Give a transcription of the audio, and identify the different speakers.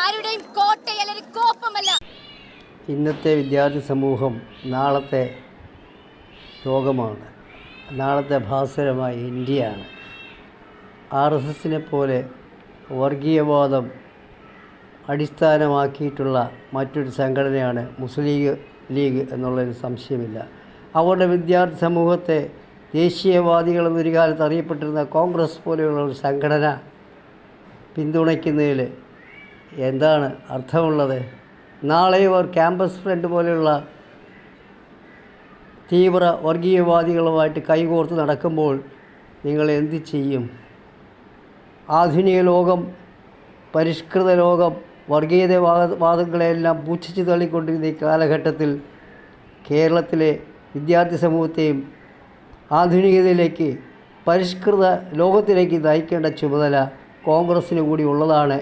Speaker 1: ആരുടെയും കോട്ടയല്ല കോപ്പമല്ല.
Speaker 2: ഇന്നത്തെ വിദ്യാർത്ഥി സമൂഹം നാളത്തെ ലോകമാണ്, നാളത്തെ ഭാസുരമായ ഇന്ത്യയാണ്. RSSനെ പോലെ വർഗീയവാദം അടിസ്ഥാനമാക്കിയിട്ടുള്ള മറ്റൊരു സംഘടനയാണ് മുസ്ലിം ലീഗ് എന്നുള്ളതിന് സംശയമില്ല. അവരുടെ വിദ്യാർത്ഥി സമൂഹത്തെ ദേശീയവാദികളെന്നൊരു കാലത്ത് അറിയപ്പെട്ടിരുന്ന കോൺഗ്രസ് പോലെയുള്ള ഒരു സംഘടന പിന്തുണയ്ക്കുന്നതിൽ എന്താണ് അർത്ഥമുള്ളത്? നാളെ ഇവർ ക്യാമ്പസ് ഫ്രണ്ട് പോലെയുള്ള തീവ്ര വർഗീയവാദികളുമായിട്ട് കൈകോർത്ത് നടക്കുമ്പോൾ നിങ്ങൾ എന്ത് ചെയ്യും? ആധുനിക ലോകം, പരിഷ്കൃത ലോകം വർഗീയവാദങ്ങളെല്ലാം പുച്ഛിച്ച് തള്ളിക്കൊണ്ടിരുന്ന ഈ കാലഘട്ടത്തിൽ കേരളത്തിലെ വിദ്യാർത്ഥി സമൂഹത്തെയും ആധുനികതയിലേക്ക്, പരിഷ്കൃത ലോകത്തിലേക്ക് നയിക്കേണ്ട ചുമതല കോൺഗ്രസ്സിന് കൂടി ഉള്ളതാണ്.